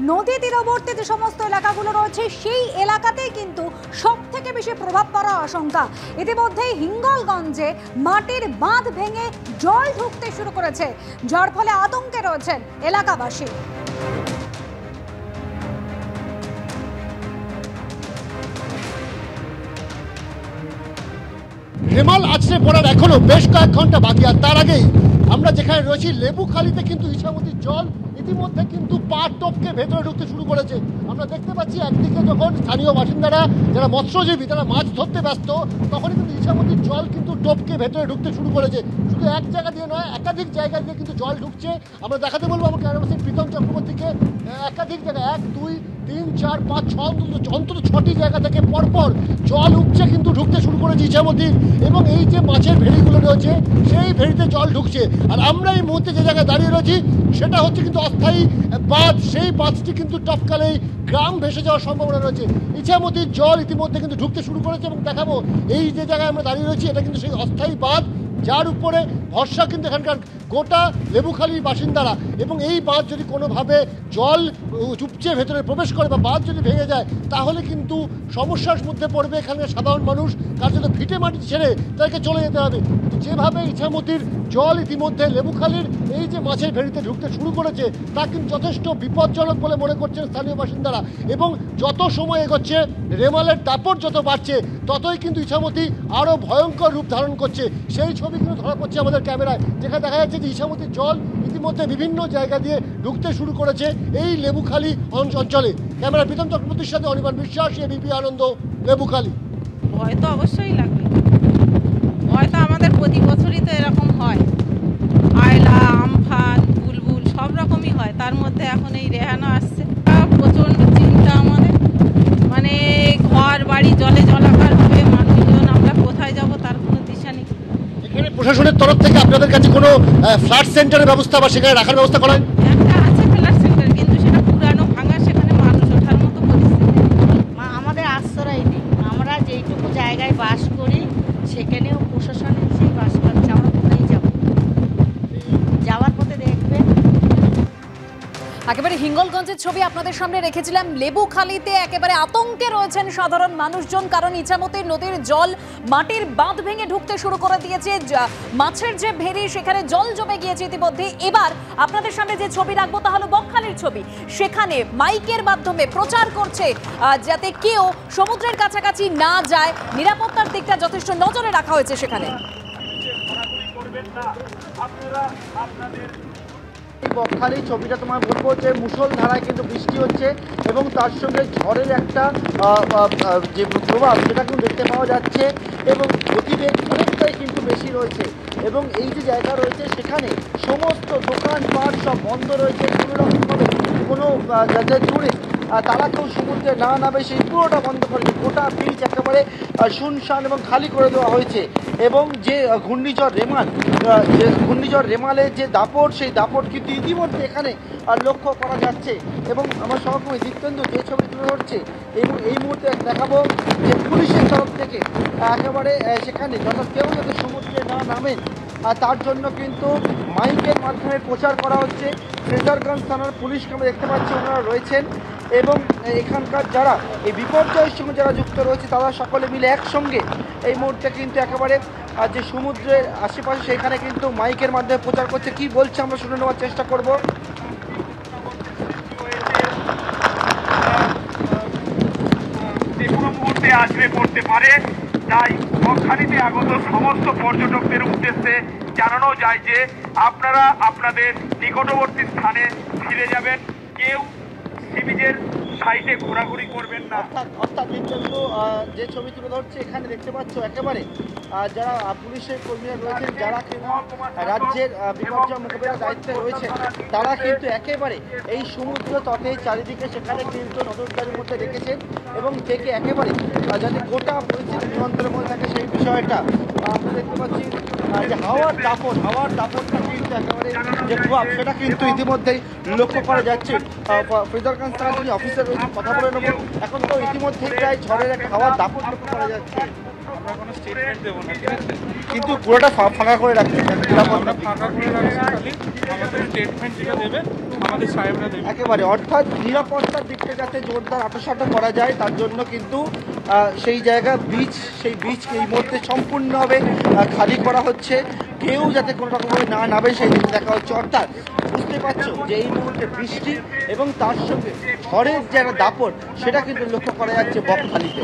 নদী তীরবর্তী যে সমস্ত এলাকাগুলো রয়েছে সেই এলাকাতেই কিন্তু সব থেকে বেশি প্রভাব পড়ার আশঙ্কা। ইতিমধ্যেই হিঙ্গলগঞ্জে মাটির বাঁধ ভেঙে জল ঢুকতে শুরু করেছে, যার ফলে আতঙ্কে রয়েছেন এলাকাবাসী। রেমাল আছড়ে পড়ার এখনো বেশ কয়েক ঘন্টা বাকি, আর তার আগেই আমরা যেখানে রয়েছি লেবুখালীতে কিন্তু ইছামতির জল ইতিমধ্যে কিন্তু পা টপকে ভেতরে ঢুকতে শুরু করেছে। আমরা দেখতে পাচ্ছি একদিকে যখন স্থানীয় বাসিন্দারা যারা মৎস্যজীবী তারা মাছ ধরতে ব্যস্ত, তখনই কিন্তু ইছামতির জল কিন্তু টপকে ভেতরে ঢুকতে শুরু করেছে। শুধু এক জায়গা দিয়ে নয়, একাধিক জায়গা দিয়ে কিন্তু জল ঢুকছে। আমরা দেখাতে বলবো আমার ক্যামেরাম্যান প্রীতম চক্রবর্তীকে, একাধিক জায়গা 1, 2, 3, 4, 5, 6 অন্তত 6টি জায়গা থেকে পরপর জল উপচে কিন্তু ঢুকতে শুরু করেছে ইছামতির। এবং এই যে মাছের ভেড়িগুলো রয়েছে সেই ভেড়িতে জল ঢুকছে। আর আমরা এই মুহূর্তে যে জায়গায় দাঁড়িয়ে রয়েছি সেটা হচ্ছে কিন্তু অস্থায়ী বাঁধ। সেই বাঁধটি কিন্তু টপকালেই গ্রাম ভেসে যাওয়ার সম্ভাবনা রয়েছে। ইছামতির জল ইতিমধ্যে কিন্তু ঢুকতে শুরু করেছে এবং দেখাবো এই যে জায়গায় আমরা দাঁড়িয়ে রয়েছি এটা কিন্তু সেই অস্থায়ী বাঁধ, যার উপরে ভরসা কিন্তু এখানকার গোটা লেবুখালীর বাসিন্দারা। এবং এই বাঁধ যদি কোনোভাবে জল উপচে ভেতরে প্রবেশ করে বা বাঁধ যদি ভেঙে যায় তাহলে কিন্তু সমস্যার মধ্যে পড়বে এখানকার সাধারণ মানুষ। কার জন্য ভিটে মাটি ছেড়ে তাদেরকে চলে যেতে হবে। যেভাবে ইছামতির জল ইতিমধ্যে লেবুখালীর এই যে মাছের ভেড়িতে ঢুকতে শুরু করেছে তা কিন্তু যথেষ্ট বিপজ্জনক বলে মনে করছেন স্থানীয় বাসিন্দারা। এবং যত সময় এগোচ্ছে, রেমালের দাপট যত বাড়ছে, ততই কিন্তু ইছামতি আরও ভয়ঙ্কর রূপ ধারণ করছে। সেই ছবি কিন্তু ধরা পড়ছে আমাদের ক্যামেরায়, যেখানে দেখা যাচ্ছে যে ইছামতির জল ইতিমধ্যে বিভিন্ন জায়গা দিয়ে ঢুকতে শুরু করেছে এই লেবুখালী অঞ্চলে। ক্যামেরা প্রীতম চক্রবর্তীর সাথে অনির্বাণ বিশ্বাস, এবিপি আনন্দ, লেবুখালী। ভয় তো অবশ্যই লাগবে, ভয় তো আমাদের প্রতি বছরই তো এরকম হয়। আয়লা, আমফান, বুলবুল সব রকমই হয়, তার মধ্যে এখন এই রেহানা আসছে। প্রচণ্ড চিন্তা আমাদের, মানে ঘর বাড়ি জলে জলাকার হবে, মানুষজন আমরা কোথায় যাব তার কোনো দিশা নেই। এখানে প্রশাসনের তরফ থেকে আপনাদের কাছে কোনো ফ্ল্যাট সেন্টারের ব্যবস্থা বা সেখানে রাখার ব্যবস্থা করা হয়? একটা আছে ফ্ল্যাট সেন্টার, কিন্তু সেটা পুরানো ভাঙা, সেখানে মানুষ ওঠার মতো পরিস্থিতি। আমাদের আশ্রয় নেই, আমরা যেইটুকু জায়গায় বাস করি সেখানেও প্রশাসন এসেই বাস করছে। আমরা কোথায় যাব? যাওয়ার পথে দেখবেন। একেবারে হিঙ্গলগঞ্জের ছবি আপনাদের সামনে রেখেছিলাম। লেবুখালীতে একেবারে আতঙ্কে রয়েছেন সাধারণ মানুষজন, কারণ ইছামতি নদীর জল মাটির বাঁধ ভেঙে ঢুকতে শুরু করে দিয়েছে। মাছের যে ভেড়ি সেখানে জল জমে গিয়েছে ইতিমধ্যে। এবার আপনাদের সামনে যে ছবি রাখবো তা হলো বকখালীর ছবি। সেখানে মাইকের মাধ্যমে প্রচার করছে যাতে কেউ সমুদ্রের কাছাকাছি না যায়, নিরাপত্তার দিকটা যথেষ্ট নজরে রাখা হয়েছে সেখানে। বকখালী ছবিটা তোমার বলবো যে মুষলধারায় কিন্তু বৃষ্টি হচ্ছে এবং তার সঙ্গে ঝড়ের একটা যে প্রভাব সেটা কিন্তু দেখতে পাওয়া যাচ্ছে এবং গতিবেগ অনেকটাই কিন্তু বেশি রয়েছে। এবং এই যে জায়গা রয়েছে সেখানে সমস্ত দোকানপাট সব বন্ধ রয়েছে। কোনোরকমভাবে কোনো যাদের জুড়ে তারা কেউ সমুদ্রে না নামে সেই পুরোটা বন্ধ করেছে। গোটা বিচ একেবারে শুনশান এবং খালি করে দেওয়া হয়েছে। এবং যে ঘূর্ণিঝড় রেমালের যে দাপট, সেই দাপট কিন্তু ইতিমধ্যে এখানে লক্ষ্য করা যাচ্ছে। এবং আমার সহকর্মী দীপেন্দু যে ছবি তুলে ধরছে এবং এই মুহূর্তে দেখাবো যে পুলিশের তরফ থেকে একেবারে সেখানে যত কেউ যাতে সমুদ্রে না নামেন তার জন্য কিন্তু মাইকের মাধ্যমে প্রচার করা হচ্ছে। ফ্রেজারগঞ্জ থানার পুলিশকে আমরা দেখতে পাচ্ছি ওনারা রয়েছেন এবং এখানকার যারা এই বিপর্যয়ের সঙ্গে যারা যুক্ত রয়েছে তারা সকলে মিলে একসঙ্গে এই মুহূর্তে কিন্তু একেবারে যে সমুদ্রের আশেপাশে সেখানে কিন্তু মাইকের মাধ্যমে প্রচার করছে। কি বলছে আমরা শুনে নেওয়ার চেষ্টা করব। যে কোনো মুহূর্তে আসবে পড়তে পারে, তাই বকখালীতে আগত সমস্ত পর্যটকদের উদ্দেশ্যে জানানো যায় যে আপনারা আপনাদের নিকটবর্তী স্থানে ফিরে যাবেন, কেউ সি বিচের সাইডে ঘোরাঘুরি করবেন না। অর্থাৎ যে ছবি তুলে ধরছে এখানে দেখতে পাচ্ছ একেবারে যারা পুলিশের কর্মীরা রয়েছেন, যারা রাজ্যের বিপর্যয় মোকাবিলার দায়িত্বে রয়েছে, তারা কিন্তু একেবারে এই সমুদ্র তটে চারিদিকে সেখানে কিন্তু নজরদারির মধ্যে রেখেছেন এবং থেকে একেবারে যাতে গোটা পরিস্থিতি নিয়ন্ত্রণের মধ্যে থাকে সেই বিষয়টা আমরা দেখতে পাচ্ছি। যে হাওয়ার দাপটটা কিন্তু একেবারে যে প্রভাব সেটা কিন্তু ইতিমধ্যেই লক্ষ্য করা যাচ্ছে। ফ্রেজারগঞ্জ থানার যিনি অফিসার রয়েছে কথা বলে নেব। এখন তো ইতিমধ্যেই প্রায় ঝড়ের একটা হাওয়ার দাপট লক্ষ্য করা যাচ্ছে। আমরা কোনো স্টেটমেন্ট দেবো না, ঠিক আছে, কিন্তু পুরোটা ফাঁকা করে রাখছে, ফাঁকা করে রাখছি। খালি আমাদের স্টেটমেন্ট যেটা দেবে আমাদের সাহেবরা দেবে। একেবারে, অর্থাৎ নিরাপত্তার দিকটা যাতে জোরদার আঁটাসাঁটা করা যায় তার জন্য কিন্তু সেই জায়গা সেই বীজ এই মুহূর্তে সম্পূর্ণভাবে খালি করা হচ্ছে, কেউ যাতে কোনো রকমভাবে না নামে সেই দিকে দেখা হচ্ছে। অর্থাৎ বুঝতে পারছো যে এই মুহূর্তে বৃষ্টি এবং তার সঙ্গে ঝড়ের যে একটা দাপট সেটা কিন্তু লক্ষ্য করা যাচ্ছে বকখালিতে।